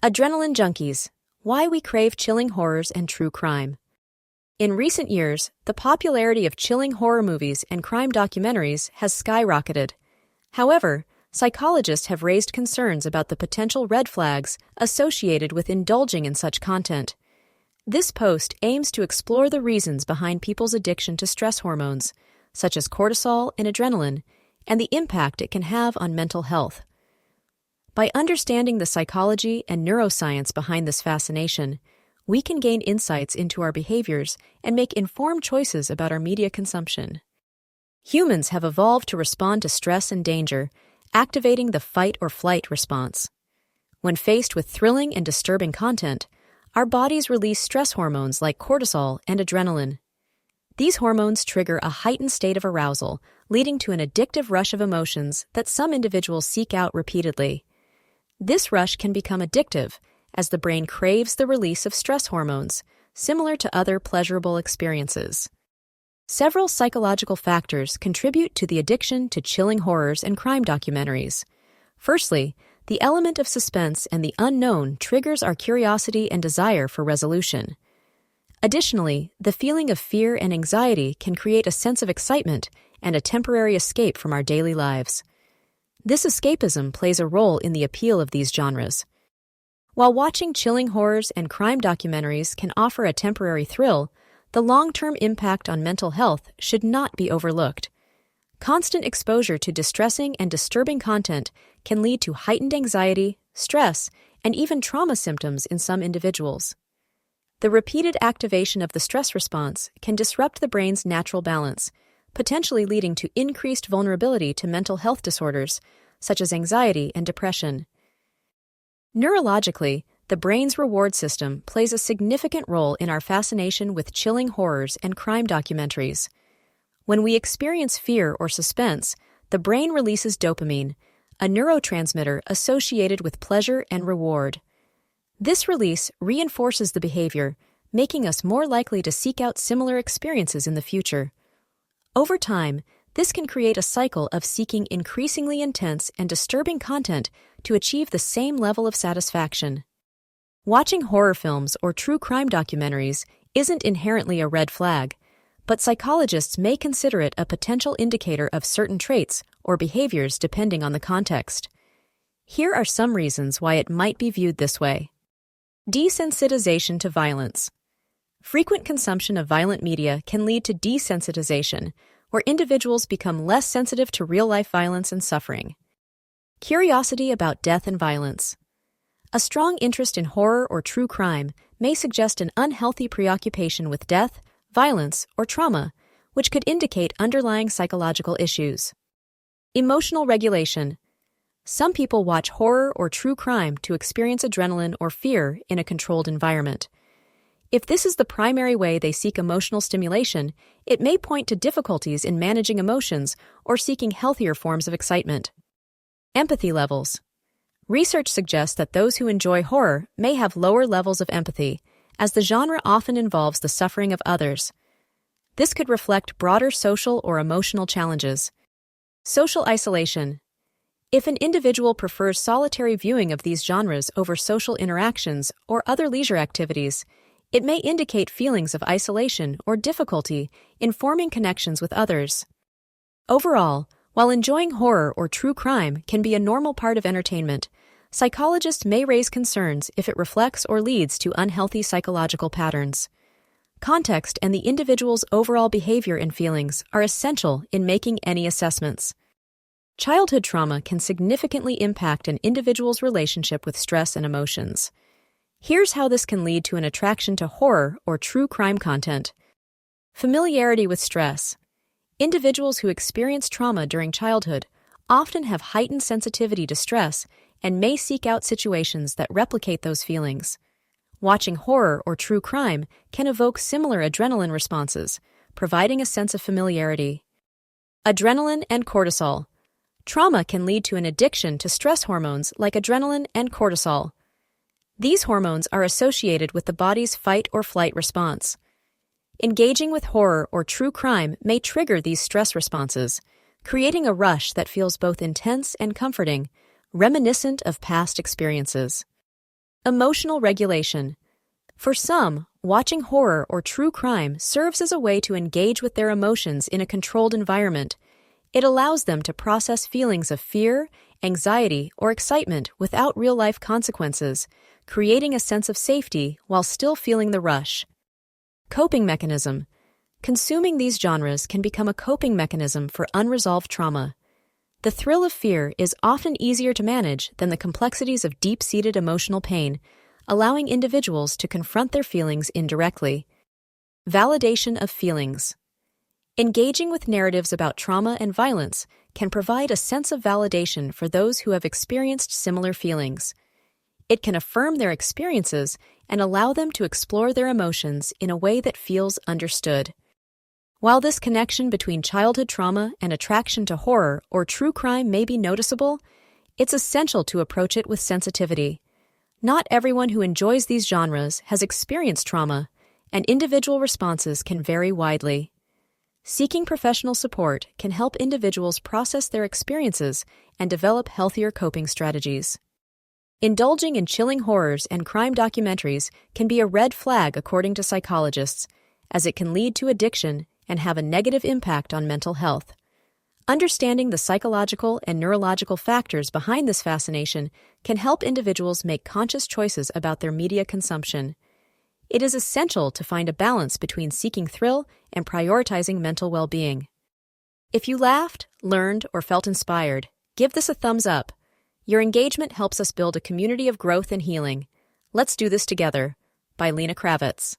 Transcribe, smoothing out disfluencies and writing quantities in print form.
Adrenaline junkies, why we crave chilling horrors and true crime. In recent years, the popularity of chilling horror movies and crime documentaries has skyrocketed. However, psychologists have raised concerns about the potential red flags associated with indulging in such content. This post aims to explore the reasons behind people's addiction to stress hormones, such as cortisol and adrenaline, and the impact it can have on mental health. By understanding the psychology and neuroscience behind this fascination, we can gain insights into our behaviors and make informed choices about our media consumption. Humans have evolved to respond to stress and danger, activating the fight or flight response. When faced with thrilling and disturbing content, our bodies release stress hormones like cortisol and adrenaline. These hormones trigger a heightened state of arousal, leading to an addictive rush of emotions that some individuals seek out repeatedly. This rush can become addictive, as the brain craves the release of stress hormones, similar to other pleasurable experiences. Several psychological factors contribute to the addiction to chilling horrors and crime documentaries. Firstly, the element of suspense and the unknown triggers our curiosity and desire for resolution. Additionally, the feeling of fear and anxiety can create a sense of excitement and a temporary escape from our daily lives. This escapism plays a role in the appeal of these genres. While watching chilling horrors and crime documentaries can offer a temporary thrill, the long-term impact on mental health should not be overlooked. Constant exposure to distressing and disturbing content can lead to heightened anxiety, stress, and even trauma symptoms in some individuals. The repeated activation of the stress response can disrupt the brain's natural balance, potentially leading to increased vulnerability to mental health disorders, such as anxiety and depression. Neurologically, the brain's reward system plays a significant role in our fascination with chilling horrors and crime documentaries. When we experience fear or suspense, the brain releases dopamine, a neurotransmitter associated with pleasure and reward. This release reinforces the behavior, making us more likely to seek out similar experiences in the future. Over time, this can create a cycle of seeking increasingly intense and disturbing content to achieve the same level of satisfaction. Watching horror films or true crime documentaries isn't inherently a red flag, but psychologists may consider it a potential indicator of certain traits or behaviors depending on the context. Here are some reasons why it might be viewed this way. Desensitization to violence. Frequent consumption of violent media can lead to desensitization, where individuals become less sensitive to real-life violence and suffering. Curiosity about death and violence. A strong interest in horror or true crime may suggest an unhealthy preoccupation with death, violence, or trauma, which could indicate underlying psychological issues. Emotional regulation. Some people watch horror or true crime to experience adrenaline or fear in a controlled environment. If this is the primary way they seek emotional stimulation, it may point to difficulties in managing emotions or seeking healthier forms of excitement. Empathy levels. Research suggests that those who enjoy horror may have lower levels of empathy, as the genre often involves the suffering of others. This could reflect broader social or emotional challenges. Social isolation. If an individual prefers solitary viewing of these genres over social interactions or other leisure activities, it may indicate feelings of isolation or difficulty in forming connections with others. Overall, while enjoying horror or true crime can be a normal part of entertainment, psychologists may raise concerns if it reflects or leads to unhealthy psychological patterns. Context and the individual's overall behavior and feelings are essential in making any assessments. Childhood trauma can significantly impact an individual's relationship with stress and emotions. Here's how this can lead to an attraction to horror or true crime content. Familiarity with stress. Individuals who experience trauma during childhood often have heightened sensitivity to stress and may seek out situations that replicate those feelings. Watching horror or true crime can evoke similar adrenaline responses, providing a sense of familiarity. Adrenaline and cortisol. Trauma can lead to an addiction to stress hormones like adrenaline and cortisol. These hormones are associated with the body's fight or flight response. Engaging with horror or true crime may trigger these stress responses, creating a rush that feels both intense and comforting, reminiscent of past experiences. Emotional regulation. For some, watching horror or true crime serves as a way to engage with their emotions in a controlled environment. It allows them to process feelings of fear, anxiety, or excitement without real-life consequences, creating a sense of safety while still feeling the rush. Coping mechanism. Consuming these genres can become a coping mechanism for unresolved trauma. The thrill of fear is often easier to manage than the complexities of deep-seated emotional pain, allowing individuals to confront their feelings indirectly. Validation of feelings. Engaging with narratives about trauma and violence can provide a sense of validation for those who have experienced similar feelings. It can affirm their experiences and allow them to explore their emotions in a way that feels understood. While this connection between childhood trauma and attraction to horror or true crime may be noticeable, it's essential to approach it with sensitivity. Not everyone who enjoys these genres has experienced trauma, and individual responses can vary widely. Seeking professional support can help individuals process their experiences and develop healthier coping strategies. Indulging in chilling horrors and crime documentaries can be a red flag according to psychologists, as it can lead to addiction and have a negative impact on mental health. Understanding the psychological and neurological factors behind this fascination can help individuals make conscious choices about their media consumption. It is essential to find a balance between seeking thrill and prioritizing mental well-being. If you laughed, learned, or felt inspired, give this a thumbs up. Your engagement helps us build a community of growth and healing. Let's do this together. By 𝗔𝗱𝗏𝗄𝗏.